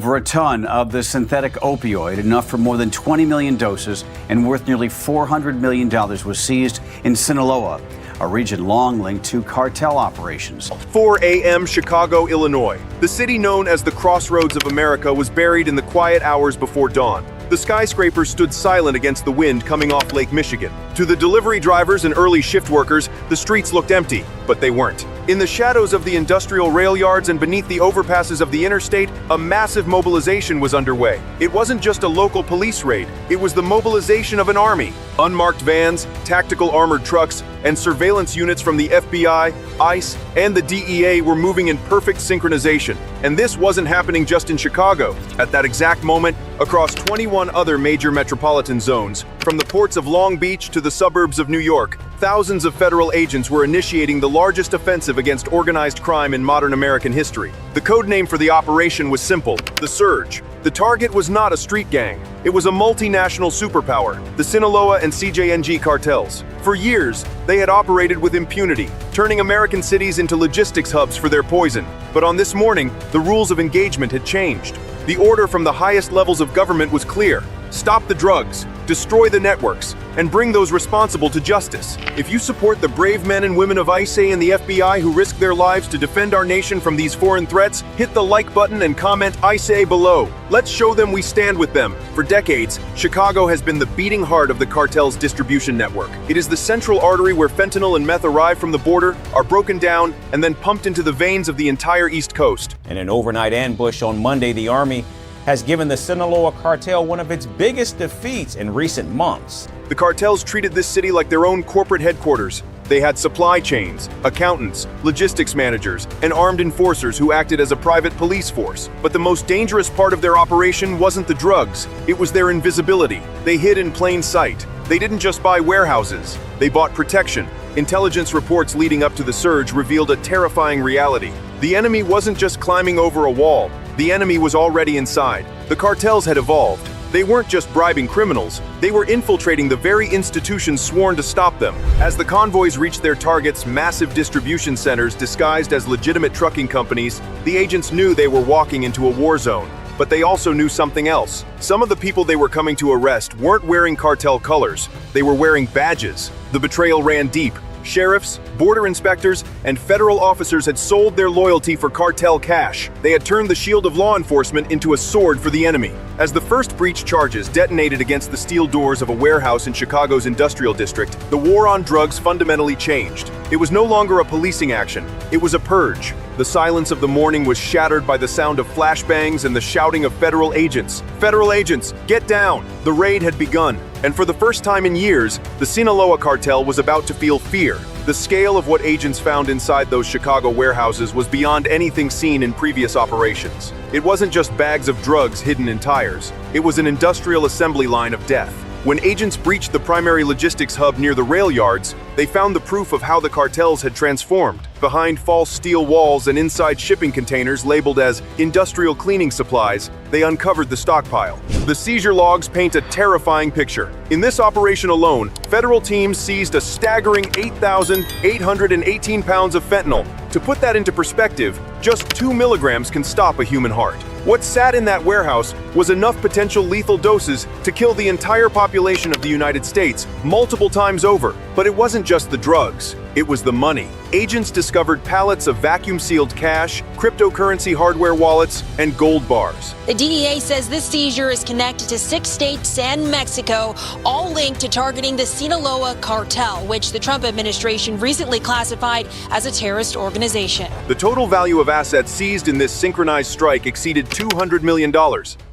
Over a ton of the synthetic opioid, enough for more than 20 million doses and worth nearly $400 million, was seized in Sinaloa, a region long linked to cartel operations. 4 a.m. Chicago, Illinois. The city known as the Crossroads of America was buried in the quiet hours before dawn. The skyscrapers stood silent against the wind coming off Lake Michigan. To the delivery drivers and early shift workers, the streets looked empty, but they weren't. In the shadows of the industrial rail yards and beneath the overpasses of the interstate, a massive mobilization was underway. It wasn't just a local police raid, it was the mobilization of an army. Unmarked vans, tactical armored trucks, and surveillance units from the FBI, ICE, and the DEA were moving in perfect synchronization. And this wasn't happening just in Chicago. At that exact moment, across 21 other major metropolitan zones, from the ports of Long Beach to the suburbs of New York, thousands of federal agents were initiating the largest offensive against organized crime in modern American history. The code name for the operation was simple: the Surge. The target was not a street gang. It was a multinational superpower, the Sinaloa and CJNG cartels. For years, they had operated with impunity, turning American cities into logistics hubs for their poison. But on this morning, the rules of engagement had changed. The order from the highest levels of government was clear: stop the drugs, destroy the networks, and bring those responsible to justice. If you support the brave men and women of ICE and the FBI who risk their lives to defend our nation from these foreign threats, hit the like button and comment ICE below. Let's show them we stand with them. For decades, Chicago has been the beating heart of the cartel's distribution network. It is the central artery where fentanyl and meth arrive from the border, are broken down, and then pumped into the veins of the entire East Coast. In an overnight ambush on Monday, the Army has given the Sinaloa cartel one of its biggest defeats in recent months. The cartels treated this city like their own corporate headquarters. They had supply chains, accountants, logistics managers, and armed enforcers who acted as a private police force. But the most dangerous part of their operation wasn't the drugs, it was their invisibility. They hid in plain sight. They didn't just buy warehouses, they bought protection. Intelligence reports leading up to the surge revealed a terrifying reality. The enemy wasn't just climbing over a wall, the enemy was already inside. The cartels had evolved. They weren't just bribing criminals, they were infiltrating the very institutions sworn to stop them. As the convoys reached their targets, massive distribution centers disguised as legitimate trucking companies, the agents knew they were walking into a war zone. But they also knew something else. Some of the people they were coming to arrest weren't wearing cartel colors, they were wearing badges. The betrayal ran deep. Sheriffs, border inspectors, and federal officers had sold their loyalty for cartel cash. They had turned the shield of law enforcement into a sword for the enemy. As the first breach charges detonated against the steel doors of a warehouse in Chicago's industrial district, the war on drugs fundamentally changed. It was no longer a policing action, it was a purge. The silence of the morning was shattered by the sound of flashbangs and the shouting of federal agents. Federal agents, get down! The raid had begun, and for the first time in years, the Sinaloa cartel was about to feel fear. The scale of what agents found inside those Chicago warehouses was beyond anything seen in previous operations. It wasn't just bags of drugs hidden in tires. It was an industrial assembly line of death. When agents breached the primary logistics hub near the rail yards, they found the proof of how the cartels had transformed. Behind false steel walls and inside shipping containers labeled as industrial cleaning supplies, they uncovered the stockpile. The seizure logs paint a terrifying picture. In this operation alone, federal teams seized a staggering 8,818 pounds of fentanyl. To put that into perspective, just 2 milligrams can stop a human heart. What sat in that warehouse was enough potential lethal doses to kill the entire population of the United States multiple times over. But it wasn't just the drugs, it was the money. Agents discovered pallets of vacuum-sealed cash, cryptocurrency hardware wallets, and gold bars. The DEA says this seizure is connected to 6 states and Mexico, all linked to targeting the Sinaloa cartel, which the Trump administration recently classified as a terrorist organization. The total value of assets seized in this synchronized strike exceeded $200 million.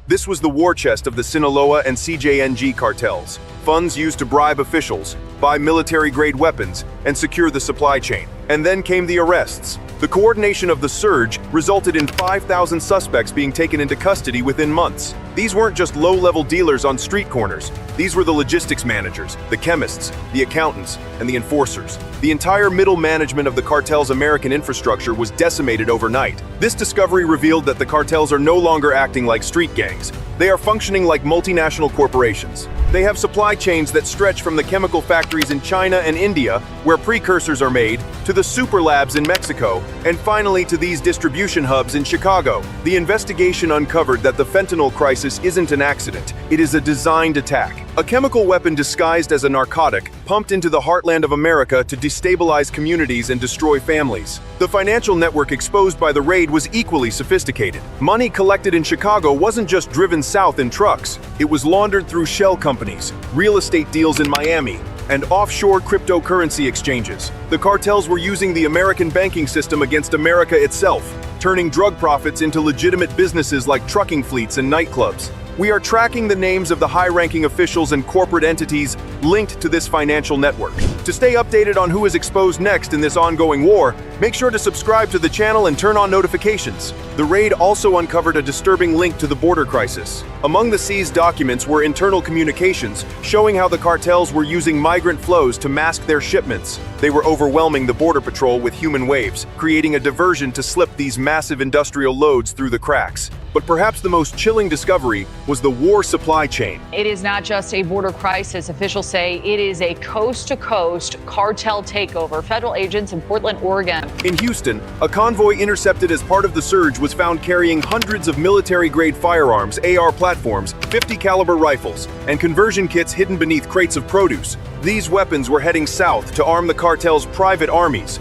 This was the war chest of the Sinaloa and CJNG cartels. Funds used to bribe officials, buy military-grade weapons, and secure the supply chain. And then came the arrests. The coordination of the surge resulted in 5,000 suspects being taken into custody within months. These weren't just low-level dealers on street corners. These were the logistics managers, the chemists, the accountants, and the enforcers. The entire middle management of the cartel's American infrastructure was decimated overnight. This discovery revealed that the cartels are no longer acting like street gangs. They are functioning like multinational corporations. They have supply chains that stretch from the chemical factories in China and India, where precursors are made, to the super labs in Mexico, and finally to these distribution hubs in Chicago. The investigation uncovered that the fentanyl crisis isn't an accident. It is a designed attack. A chemical weapon disguised as a narcotic, pumped into the heartland of America to destabilize communities and destroy families. The financial network exposed by the raid was equally sophisticated. Money collected in Chicago wasn't just driven south in trucks. It was laundered through shell companies, real estate deals in Miami, and offshore cryptocurrency exchanges. The cartels were using the American banking system against America itself, turning drug profits into legitimate businesses like trucking fleets and nightclubs. We are tracking the names of the high-ranking officials and corporate entities linked to this financial network. To stay updated on who is exposed next in this ongoing war, make sure to subscribe to the channel and turn on notifications. The raid also uncovered a disturbing link to the border crisis. Among the seized documents were internal communications showing how the cartels were using migrant flows to mask their shipments. They were overwhelming the border patrol with human waves, creating a diversion to slip these massive industrial loads through the cracks. But perhaps the most chilling discovery was the war supply chain. It is not just a border crisis. Officials say it is a coast-to-coast cartel takeover. Federal agents in Portland, Oregon. In Houston, a convoy intercepted as part of the surge was found carrying hundreds of military-grade firearms, AR platforms, 50 caliber rifles, and conversion kits hidden beneath crates of produce. These weapons were heading south to arm the cartel's private armies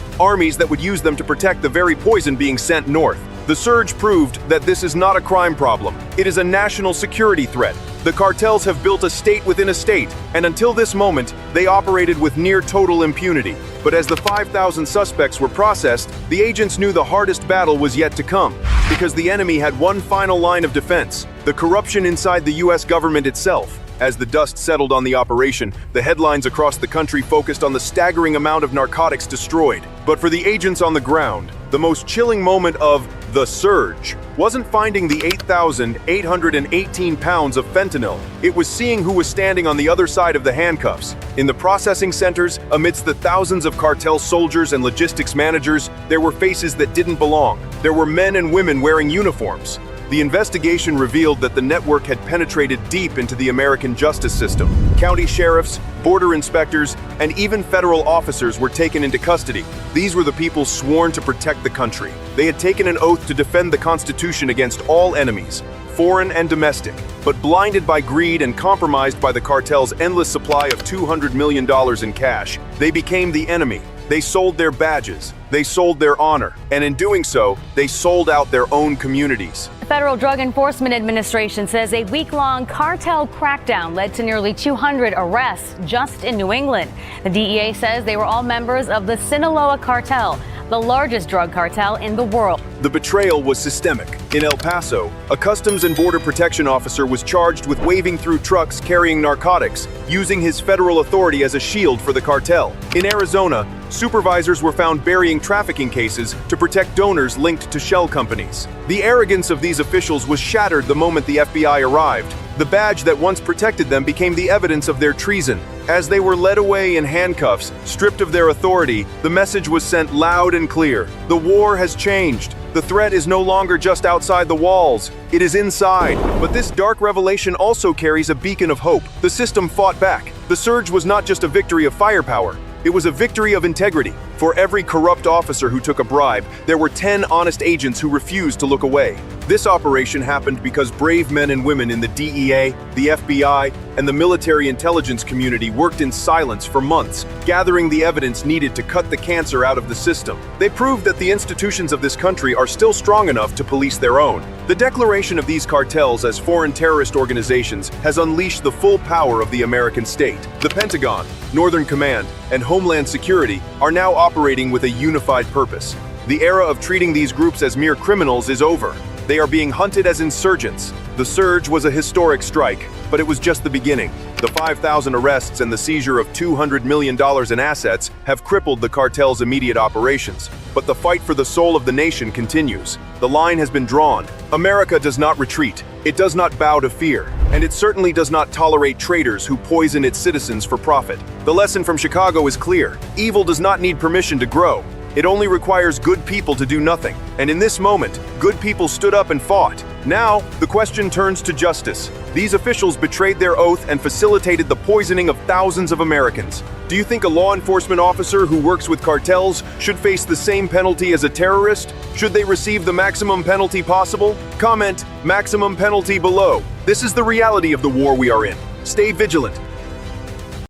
that would use them to protect the very poison being sent north. The surge proved that this is not a crime problem. It is a national security threat. The cartels have built a state within a state, and until this moment, they operated with near total impunity. But as the 5,000 suspects were processed, the agents knew the hardest battle was yet to come, because the enemy had one final line of defense: the corruption inside the US government itself. As the dust settled on the operation, the headlines across the country focused on the staggering amount of narcotics destroyed. But for the agents on the ground, the most chilling moment of the surge wasn't finding the 8,818 pounds of fentanyl. It was seeing who was standing on the other side of the handcuffs. In the processing centers, amidst the thousands of cartel soldiers and logistics managers, there were faces that didn't belong. There were men and women wearing uniforms. The investigation revealed that the network had penetrated deep into the American justice system. County sheriffs, border inspectors, and even federal officers were taken into custody. These were the people sworn to protect the country. They had taken an oath to defend the Constitution against all enemies, foreign and domestic. But blinded by greed and compromised by the cartel's endless supply of $200 million in cash, they became the enemy. They sold their badges, they sold their honor, and in doing so, they sold out their own communities. The Federal Drug Enforcement Administration says a week-long cartel crackdown led to nearly 200 arrests just in New England. The DEA says they were all members of the Sinaloa cartel, the largest drug cartel in the world. The betrayal was systemic. In El Paso, a Customs and Border Protection officer was charged with waving through trucks carrying narcotics, using his federal authority as a shield for the cartel. In Arizona, supervisors were found burying trafficking cases to protect donors linked to shell companies. The arrogance of these officials was shattered the moment the FBI arrived. The badge that once protected them became the evidence of their treason. As they were led away in handcuffs, stripped of their authority, the message was sent loud and clear. The war has changed. The threat is no longer just outside the walls, it is inside. But this dark revelation also carries a beacon of hope. The system fought back. The surge was not just a victory of firepower, it was a victory of integrity. For every corrupt officer who took a bribe, there were 10 honest agents who refused to look away. This operation happened because brave men and women in the DEA, the FBI, and the military intelligence community worked in silence for months, gathering the evidence needed to cut the cancer out of the system. They proved that the institutions of this country are still strong enough to police their own. The declaration of these cartels as foreign terrorist organizations has unleashed the full power of the American state. The Pentagon, Northern Command, and Homeland Security are now operating with a unified purpose. The era of treating these groups as mere criminals is over. They are being hunted as insurgents. The surge was a historic strike, but it was just the beginning. The 5,000 arrests and the seizure of $200 million in assets have crippled the cartel's immediate operations. But the fight for the soul of the nation continues. The line has been drawn. America does not retreat. It does not bow to fear. And it certainly does not tolerate traitors who poison its citizens for profit. The lesson from Chicago is clear. Evil does not need permission to grow. It only requires good people to do nothing. And in this moment, good people stood up and fought. Now, the question turns to justice. These officials betrayed their oath and facilitated the poisoning of thousands of Americans. Do you think a law enforcement officer who works with cartels should face the same penalty as a terrorist? Should they receive the maximum penalty possible? Comment maximum penalty below. This is the reality of the war we are in. Stay vigilant.